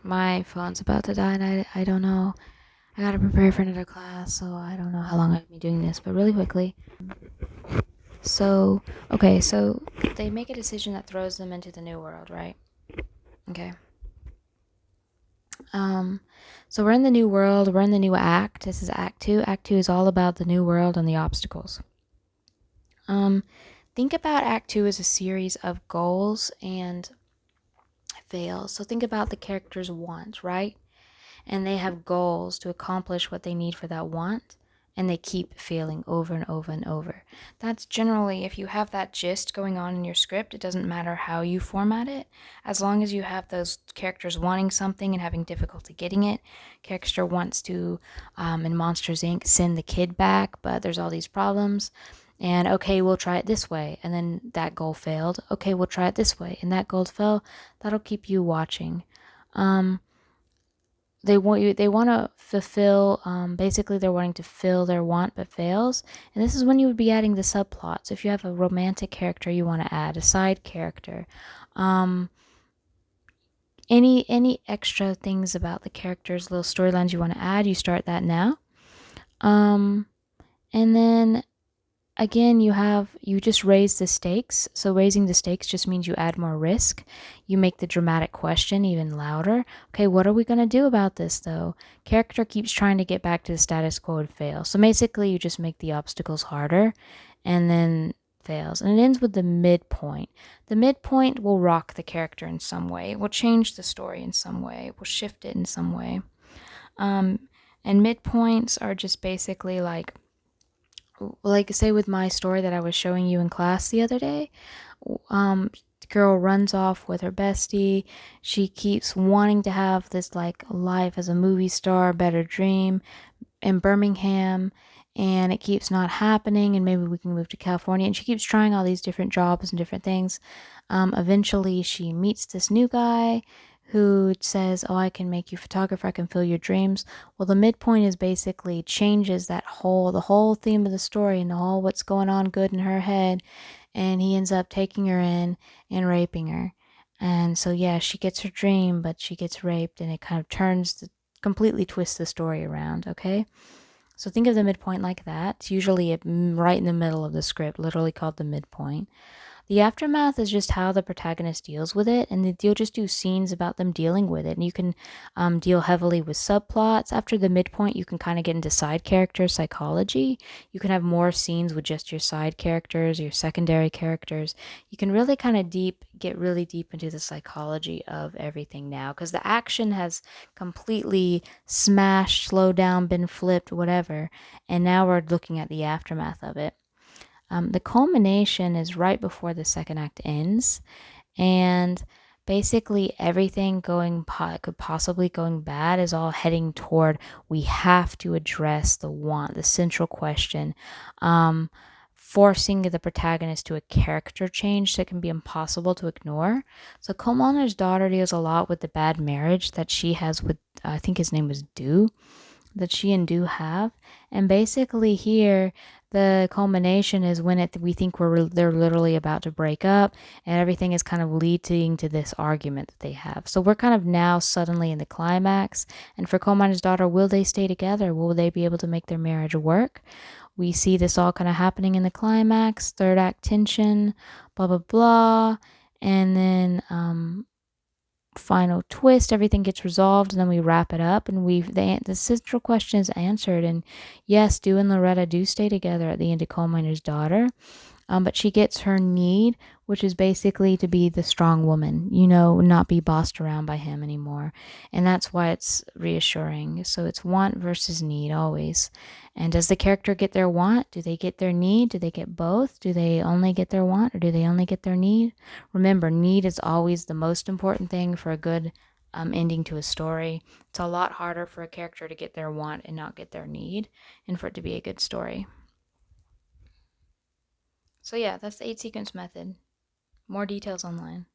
My phone's about to die, and I don't know. I gotta prepare for another class, so I don't know how long I've been doing this, but really quickly. So, okay, so they make a decision that throws them into the new world, right? Okay. Um, so we're in the new world, we're in the new act. This is Act 2. Act 2 is all about the new world and the obstacles. Think about Act 2 as a series of goals and fails. So think about the characters' want, right? And they have goals to accomplish what they need for that want, and they keep failing over and over and over. That's generally, if you have that gist going on in your script, it doesn't matter how you format it, as long as you have those characters wanting something and having difficulty getting it. Character wants to, in Monsters Inc., send the kid back, but there's all these problems. And okay, we'll try it this way, and then that goal failed. Okay, we'll try it this way, and that goal fell. That'll keep you watching. They want to fulfill, basically they're wanting to fill their want but fails, and this is when you would be adding the subplots. If you have a romantic character you want to add a side character, any extra things about the characters, little storylines you want to add, you start that now. And then again, you just raise the stakes. So raising the stakes just means you add more risk. You make the dramatic question even louder. Okay, what are we going to do about this though? Character keeps trying to get back to the status quo and fails. So basically you just make the obstacles harder and then fails. And it ends with the midpoint. The midpoint will rock the character in some way. It will change the story in some way. It will shift it in some way. And midpoints are just basically like say with my story that I was showing you in class the other day. The girl runs off with her bestie. She keeps wanting to have this like life as a movie star, better dream in Birmingham, and it keeps not happening, and maybe we can move to California. And she keeps trying all these different jobs and different things. Eventually she meets this new guy who says, oh, I can make you photographer, I can fill your dreams. Well, the midpoint is basically changes the whole theme of the story and all what's going on good in her head, and he ends up taking her in and raping her. And so yeah, she gets her dream, but she gets raped, and it kind of completely twists the story around. Okay, so think of the midpoint like that. It's usually right in the middle of the script, literally called the midpoint. The aftermath is just how the protagonist deals with it, and you'll just do scenes about them dealing with it. And you can deal heavily with subplots. After the midpoint, you can kind of get into side character psychology. You can have more scenes with just your side characters, your secondary characters. You can really kind of get really deep into the psychology of everything now, because the action has completely smashed, slowed down, been flipped, whatever. And now we're looking at the aftermath of it. The culmination is right before the second act ends, and basically everything could possibly going bad is all heading toward we have to address the central question, forcing the protagonist to a character change that can be impossible to ignore. So Coal Miner's daughter deals a lot with the bad marriage that she has with, I think his name was Dew, that she and Do have. And basically here, the culmination is when we think they're literally about to break up, and everything is kind of leading to this argument that they have. So we're kind of now suddenly in the climax. And for Coal Miner's daughter, will they stay together? Will they be able to make their marriage work? We see this all kind of happening in the climax, third act tension, blah blah blah, and then final twist, everything gets resolved, and then we wrap it up, and the central question is answered. And yes, Dew and Loretta do stay together at the end of Coal Miner's daughter, but she gets her need, which is basically to be the strong woman, not be bossed around by him anymore. And that's why it's reassuring. So it's want versus need always. And does the character get their want? Do they get their need? Do they get both? Do they only get their want, or do they only get their need? Remember, need is always the most important thing for a good ending to a story. It's a lot harder for a character to get their want and not get their need, and for it to be a good story. So yeah, that's the 8 sequence method. More details online.